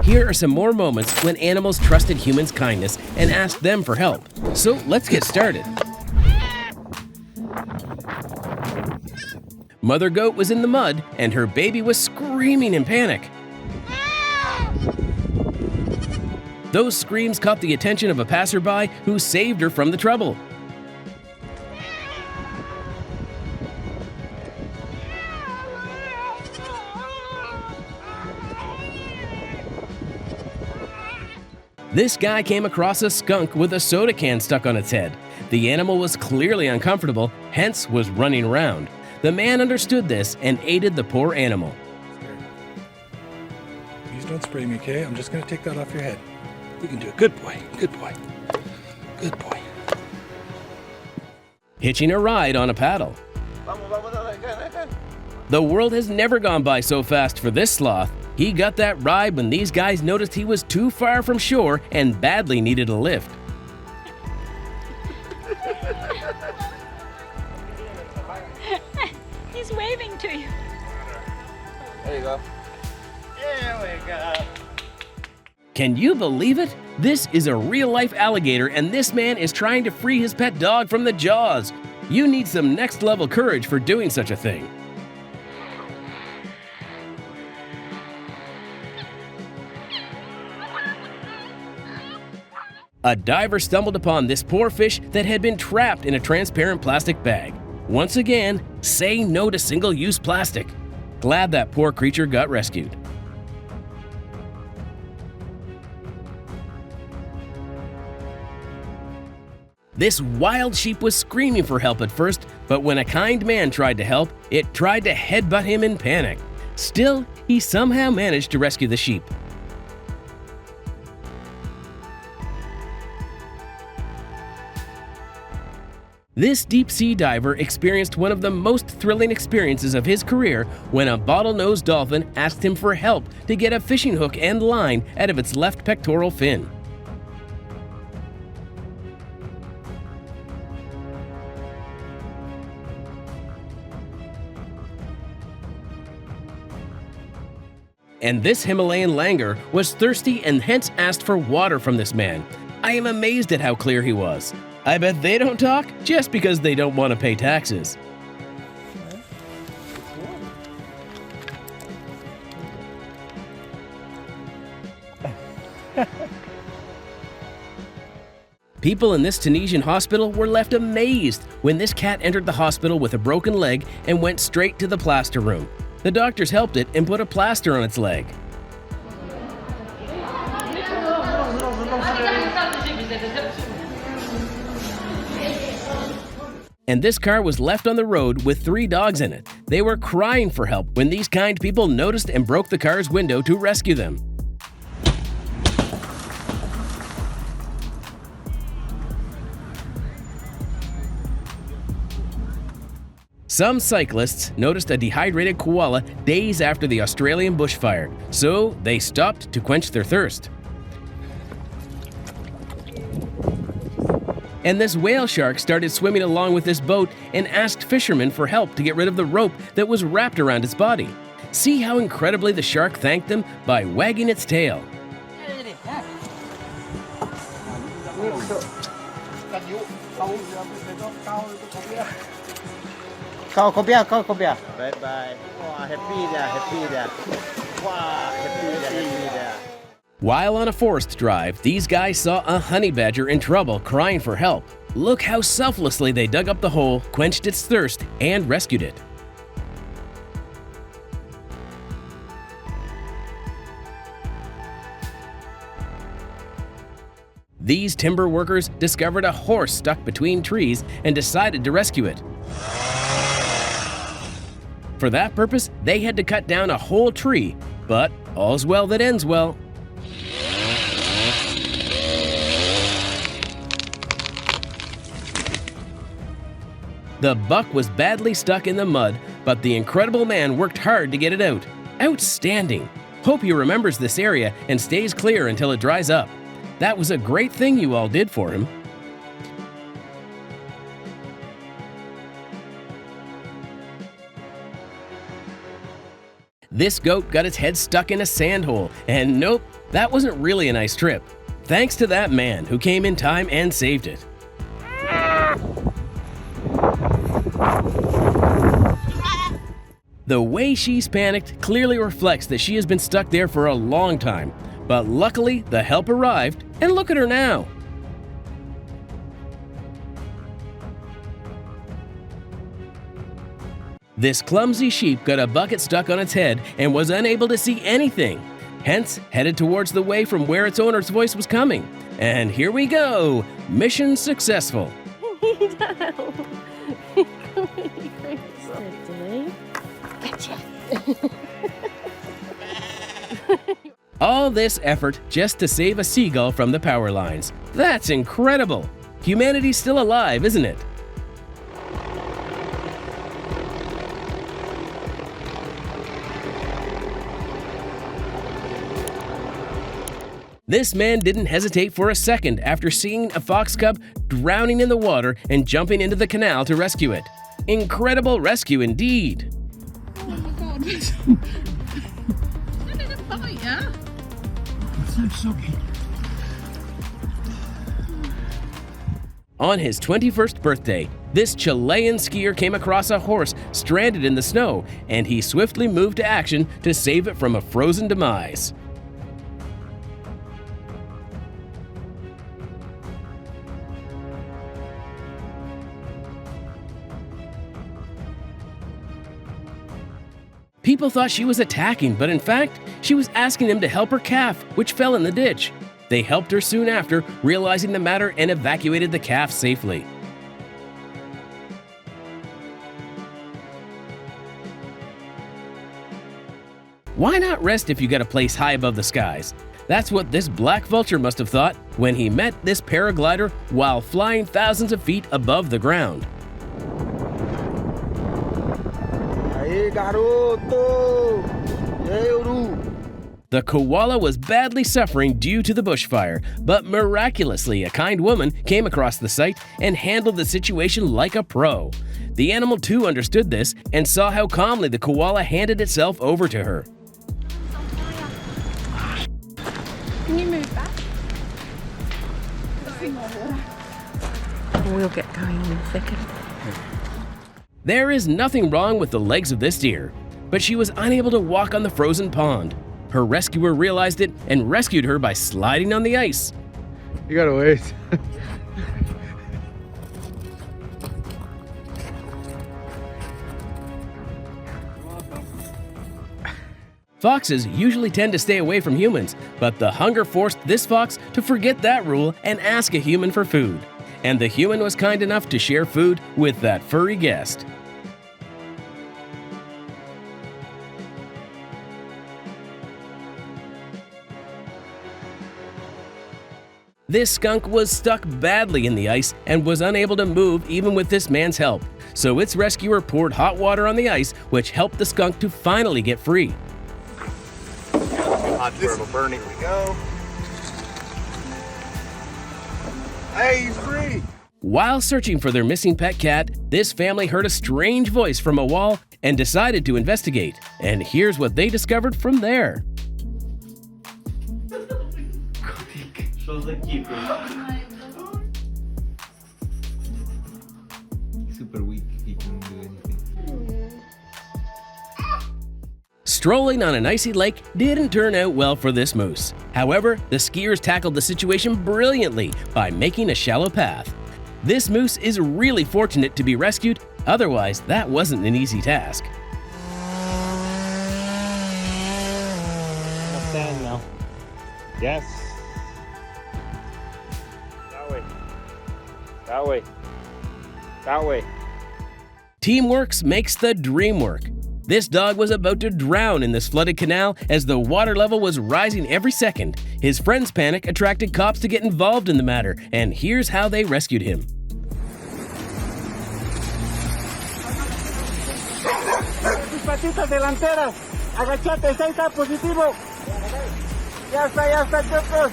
Here are some more moments when animals trusted humans' kindness and asked them for help. So let's get started. Mother goat was in the mud and her baby was screaming in panic. Those screams caught the attention of a passerby who saved her from the trouble. This guy came across a skunk with a soda can stuck on its head. The animal was clearly uncomfortable, hence was running around. The man understood this and aided the poor animal. Please don't spray me, okay? I'm just going to take that off your head. You can do it. Good boy. Good boy. Good boy. Hitching a ride on a paddle. The world has never gone by so fast for this sloth. He got that ride when these guys noticed he was too far from shore and badly needed a lift. He's waving to you. There you go. There we go. Can you believe it? This is a real-life alligator and this man is trying to free his pet dog from the jaws. You need some next-level courage for doing such a thing. A diver stumbled upon this poor fish that had been trapped in a transparent plastic bag. Once again, say no to single-use plastic. Glad that poor creature got rescued. This wild sheep was screaming for help at first, but when a kind man tried to help, it tried to headbutt him in panic. Still, he somehow managed to rescue the sheep. This deep-sea diver experienced one of the most thrilling experiences of his career when a bottlenose dolphin asked him for help to get a fishing hook and line out of its left pectoral fin. And this Himalayan langur was thirsty and hence asked for water from this man. I am amazed at how clear he was. I bet they don't talk just because they don't want to pay taxes. People in this Tunisian hospital were left amazed when this cat entered the hospital with a broken leg and went straight to the plaster room. The doctors helped it and put a plaster on its leg. And this car was left on the road with 3 dogs in it. They were crying for help when these kind people noticed and broke the car's window to rescue them. Some cyclists noticed a dehydrated koala days after the Australian bushfire, so they stopped to quench their thirst. And this whale shark started swimming along with this boat and asked fishermen for help to get rid of the rope that was wrapped around its body. See how incredibly the shark thanked them by wagging its tail. Bye bye. Wow, happy there. Wow, happy there. While on a forest drive, these guys saw a honey badger in trouble crying for help. Look how selflessly they dug up the hole, quenched its thirst, and rescued it. These timber workers discovered a horse stuck between trees and decided to rescue it. For that purpose, they had to cut down a whole tree, but all's well that ends well. The buck was badly stuck in the mud, but the incredible man worked hard to get it out. Outstanding! Hope he remembers this area and stays clear until it dries up. That was a great thing you all did for him. This goat got its head stuck in a sand hole, and nope, that wasn't really a nice trip. Thanks to that man who came in time and saved it. The way she's panicked clearly reflects that she has been stuck there for a long time, but luckily the help arrived, and look at her now. This clumsy sheep got a bucket stuck on its head and was unable to see anything, hence headed towards the way from where its owner's voice was coming. And here we go! Mission successful! All this effort just to save a seagull from the power lines. That's incredible! Humanity's still alive, isn't it? This man didn't hesitate for a second after seeing a fox cub drowning in the water and jumping into the canal to rescue it. Incredible rescue indeed. Oh my god. I didn't bite ya. It's so soggy. On his 21st birthday, this Chilean skier came across a horse stranded in the snow, and he swiftly moved to action to save it from a frozen demise. People thought she was attacking, but in fact, she was asking them to help her calf, which fell in the ditch. They helped her soon after, realizing the matter, and evacuated the calf safely. Why not rest if you got a place high above the skies? That's what this black vulture must have thought when he met this paraglider while flying thousands of feet above the ground. The koala was badly suffering due to the bushfire, but miraculously a kind woman came across the site and handled the situation like a pro. The animal too understood this and saw how calmly the koala handed itself over to her. Can you move back? We'll get going in a second. There is nothing wrong with the legs of this deer, but she was unable to walk on the frozen pond. Her rescuer realized it and rescued her by sliding on the ice. You gotta wait. Foxes usually tend to stay away from humans, but the hunger forced this fox to forget that rule and ask a human for food. And the human was kind enough to share food with that furry guest. This skunk was stuck badly in the ice and was unable to move even with this man's help. So its rescuer poured hot water on the ice, which helped the skunk to finally get free. Hot where it'll burn it. Here we go. Hey, he's free! While searching for their missing pet cat, this family heard a strange voice from a wall and decided to investigate. And here's what they discovered from there. Super weak, he can do anything. Strolling on an icy lake didn't turn out well for this moose. However, the skiers tackled the situation brilliantly by making a shallow path. This moose is really fortunate to be rescued, otherwise that wasn't an easy task. Stand now. Yes. That way. That way. That way. Teamwork makes the dream work. This dog was about to drown in this flooded canal as the water level was rising every second. His friends' panic attracted cops to get involved in the matter, and here's how they rescued him. Tus patitas delanteras. Agachate, ahí está, positivo. Ya está, chicos.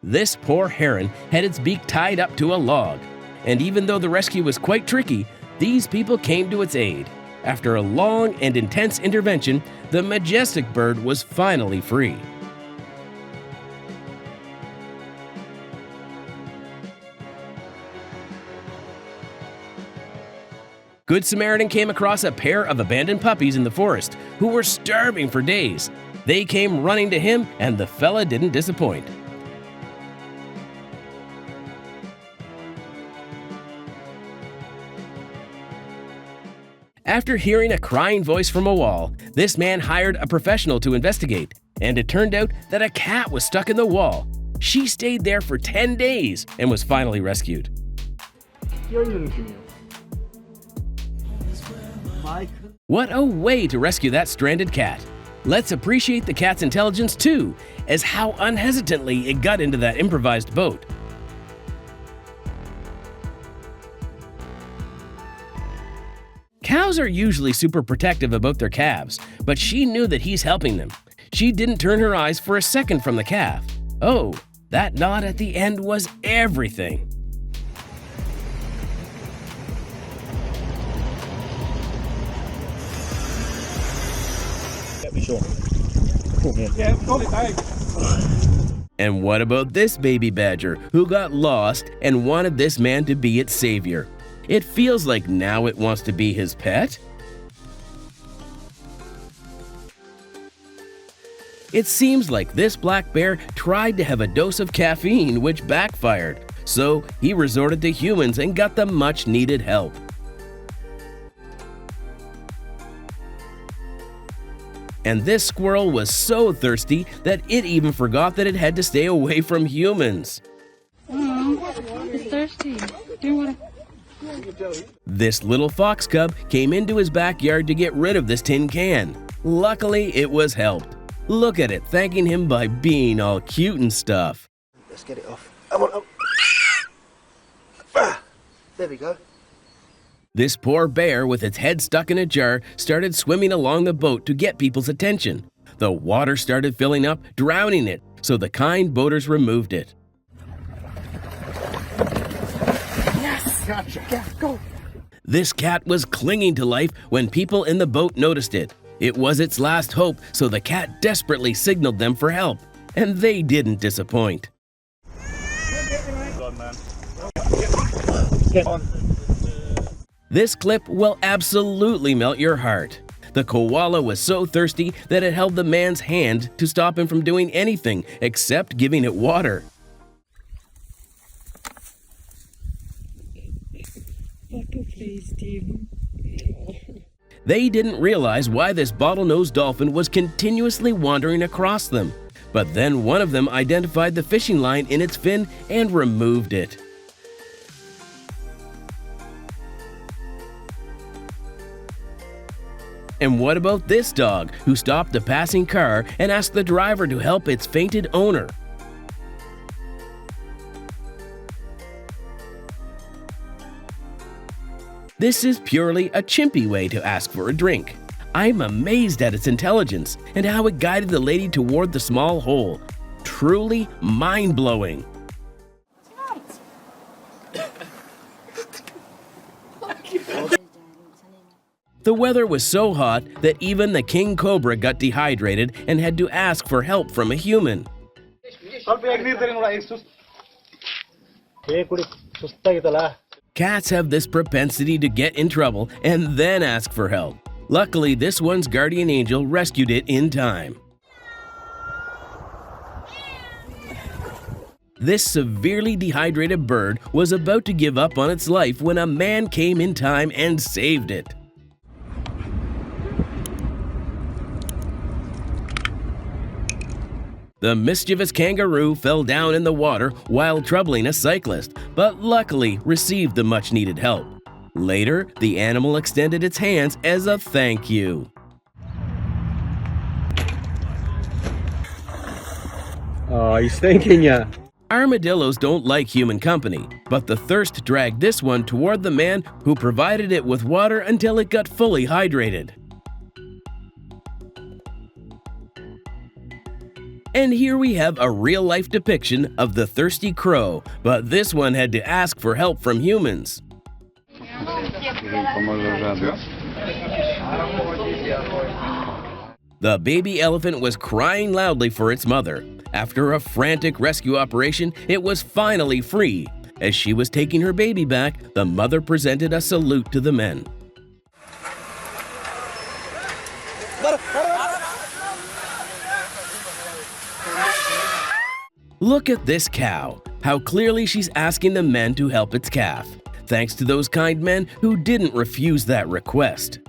This poor heron had its beak tied up to a log. And even though the rescue was quite tricky, These people came to its aid. After a long and intense intervention, the majestic bird was finally free. Good Samaritan came across a pair of abandoned puppies in the forest who were starving for days. They came running to him, and the fella didn't disappoint. After hearing a crying voice from a wall, this man hired a professional to investigate, and it turned out that a cat was stuck in the wall. She stayed there for 10 days and was finally rescued. What a way to rescue that stranded cat. Let's appreciate the cat's intelligence too, as how unhesitantly it got into that improvised boat. Cows are usually super protective about their calves, but she knew that he's helping them. She didn't turn her eyes for a second from the calf. Oh, that nod at the end was everything. And what about this baby badger who got lost and wanted this man to be its savior? It feels like now it wants to be his pet. It seems like this black bear tried to have a dose of caffeine, which backfired. So he resorted to humans and got the much needed help. And this squirrel was so thirsty that it even forgot that it had to stay away from humans. It's thirsty. Do you want to? This little fox cub came into his backyard to get rid of this tin can. Luckily, it was helped. Look at it thanking him by being all cute and stuff. Let's get it off. Come on, up. There we go. This poor bear, with its head stuck in a jar, started swimming along the boat to get people's attention. The water started filling up, drowning it, so the kind boaters removed it. Yes! Gotcha. Yeah, go. This cat was clinging to life when people in the boat noticed it. It was its last hope, so the cat desperately signaled them for help. And they didn't disappoint. Get on. This clip will absolutely melt your heart. The koala was so thirsty that it held the man's hand to stop him from doing anything except giving it water. They didn't realize why this bottlenose dolphin was continuously wandering across them. But then one of them identified the fishing line in its fin and removed it. And what about this dog, who stopped a passing car and asked the driver to help its fainted owner? This is purely a chimpy way to ask for a drink. I'm amazed at its intelligence and how it guided the lady toward the small hole. Truly mind-blowing. The weather was so hot that even the king cobra got dehydrated and had to ask for help from a human. Cats have this propensity to get in trouble and then ask for help. Luckily, this one's guardian angel rescued it in time. This severely dehydrated bird was about to give up on its life when a man came in time and saved it. The mischievous kangaroo fell down in the water while troubling a cyclist, but luckily received the much-needed help. Later, the animal extended its hands as a thank you. Oh, he's thinking ya. Armadillos don't like human company, but the thirst dragged this one toward the man who provided it with water until it got fully hydrated. And here we have a real-life depiction of the thirsty crow, but this one had to ask for help from humans. The baby elephant was crying loudly for its mother. After a frantic rescue operation, it was finally free. As she was taking her baby back, the mother presented a salute to the men. Look at this cow. How clearly she's asking the men to help its calf. Thanks to those kind men who didn't refuse that request.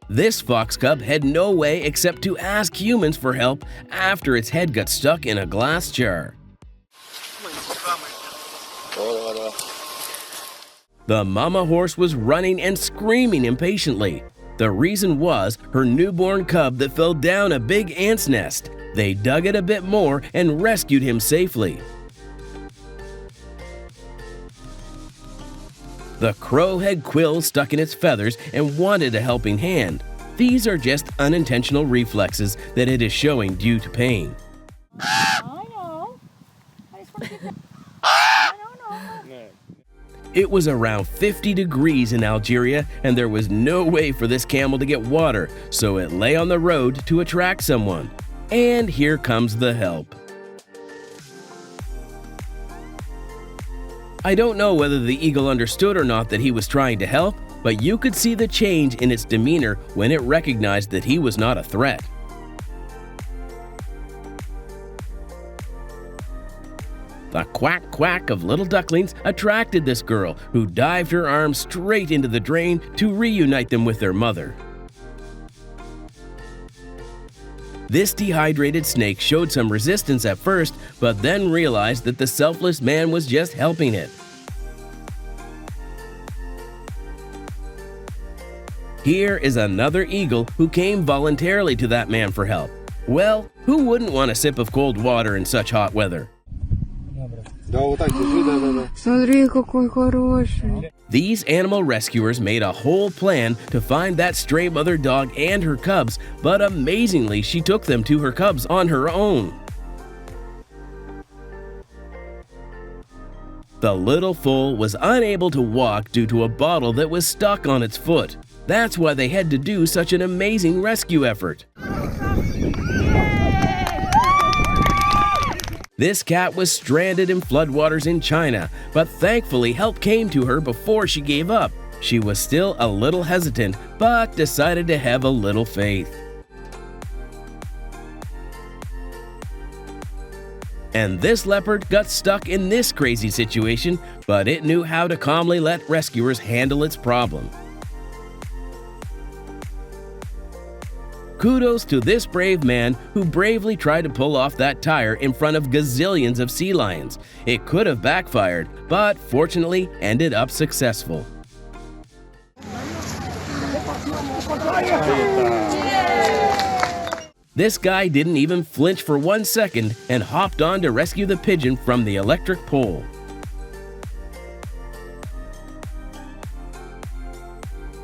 This fox cub had no way except to ask humans for help after its head got stuck in a glass jar. The mama horse was running and screaming impatiently. The reason was her newborn cub that fell down a big ant's nest. They dug it a bit more and rescued him safely. The crow had quills stuck in its feathers and wanted a helping hand. These are just unintentional reflexes that it is showing due to pain. I know. I just want to get that. I don't know. It was around 50 degrees in Algeria, and there was no way for this camel to get water, so it lay on the road to attract someone. And here comes the help. I don't know whether the eagle understood or not that he was trying to help, but you could see the change in its demeanor when it recognized that he was not a threat. The quack quack of little ducklings attracted this girl, who dived her arms straight into the drain to reunite them with their mother. This dehydrated snake showed some resistance at first, but then realized that the selfless man was just helping it. Here is another eagle who came voluntarily to that man for help. Well, who wouldn't want a sip of cold water in such hot weather? Смотри, какой хороший. These animal rescuers made a whole plan to find that stray mother dog and her cubs, but amazingly, she took them to her cubs on her own. The little foal was unable to walk due to a bottle that was stuck on its foot. That's why they had to do such an amazing rescue effort. This cat was stranded in floodwaters in China, but thankfully help came to her before she gave up. She was still a little hesitant, but decided to have a little faith. And this leopard got stuck in this crazy situation, but it knew how to calmly let rescuers handle its problem. Kudos to this brave man who bravely tried to pull off that tire in front of gazillions of sea lions. It could have backfired, but fortunately ended up successful. This guy didn't even flinch for 1 second and hopped on to rescue the pigeon from the electric pole.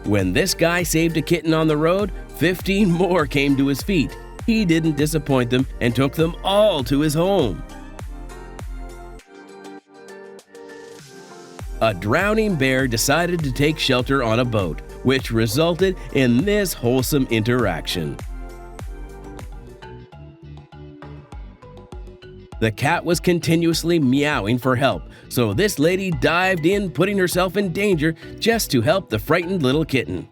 When this guy saved a kitten on the road, 15 more came to his feet. He didn't disappoint them and took them all to his home. A drowning bear decided to take shelter on a boat, which resulted in this wholesome interaction. The cat was continuously meowing for help, so this lady dived in, putting herself in danger just to help the frightened little kitten.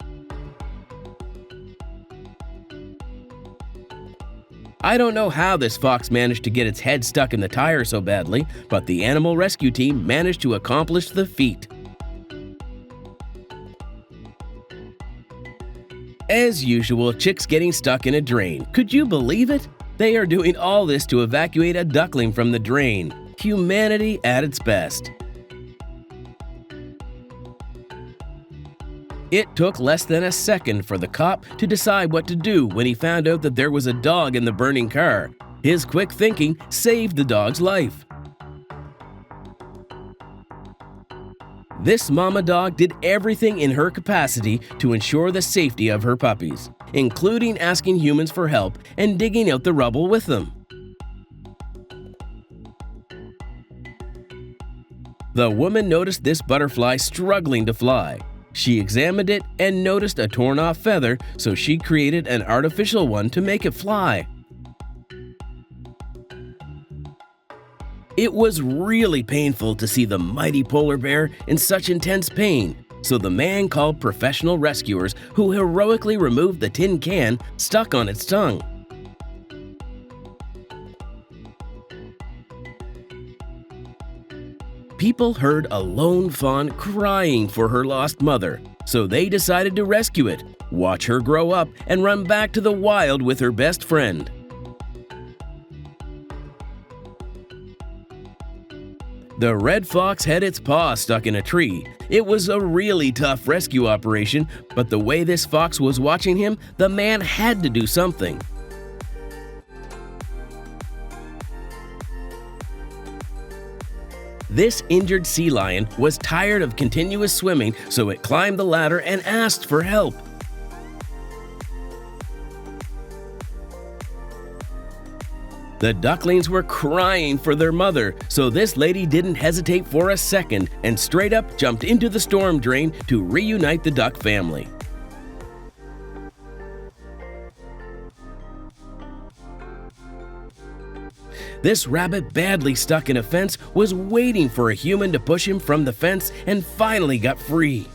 I don't know how this fox managed to get its head stuck in the tire so badly, but the animal rescue team managed to accomplish the feat. As usual, chicks getting stuck in a drain. Could you believe it? They are doing all this to evacuate a duckling from the drain. Humanity at its best. It took less than a second for the cop to decide what to do when he found out that there was a dog in the burning car. His quick thinking saved the dog's life. This mama dog did everything in her capacity to ensure the safety of her puppies, including asking humans for help and digging out the rubble with them. The woman noticed this butterfly struggling to fly. She examined it and noticed a torn-off feather, so she created an artificial one to make it fly. It was really painful to see the mighty polar bear in such intense pain, so the man called professional rescuers who heroically removed the tin can stuck on its tongue. People heard a lone fawn crying for her lost mother, so they decided to rescue it, watch her grow up, and run back to the wild with her best friend. The red fox had its paw stuck in a tree. It was a really tough rescue operation, but the way this fox was watching him, the man had to do something. This injured sea lion was tired of continuous swimming, so it climbed the ladder and asked for help. The ducklings were crying for their mother, so this lady didn't hesitate for a second and straight up jumped into the storm drain to reunite the duck family. This rabbit, badly stuck in a fence, was waiting for a human to push him from the fence and finally got free.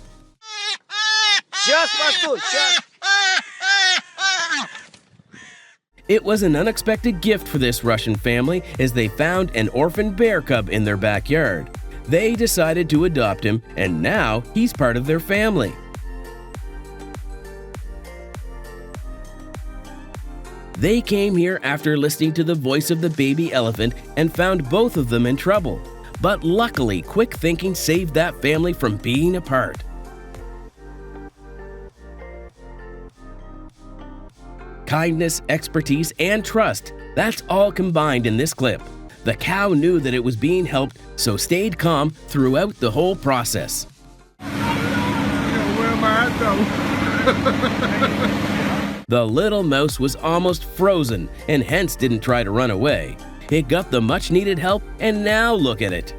It was an unexpected gift for this Russian family as they found an orphan bear cub in their backyard. They decided to adopt him, and now he's part of their family. They came here after listening to the voice of the baby elephant and found both of them in trouble. But luckily, quick thinking saved that family from being apart. Kindness, expertise, and trust, that's all combined in this clip. The cow knew that it was being helped, so stayed calm throughout the whole process. Where am I at though? The little mouse was almost frozen and hence didn't try to run away. It got the much needed help and now look at it.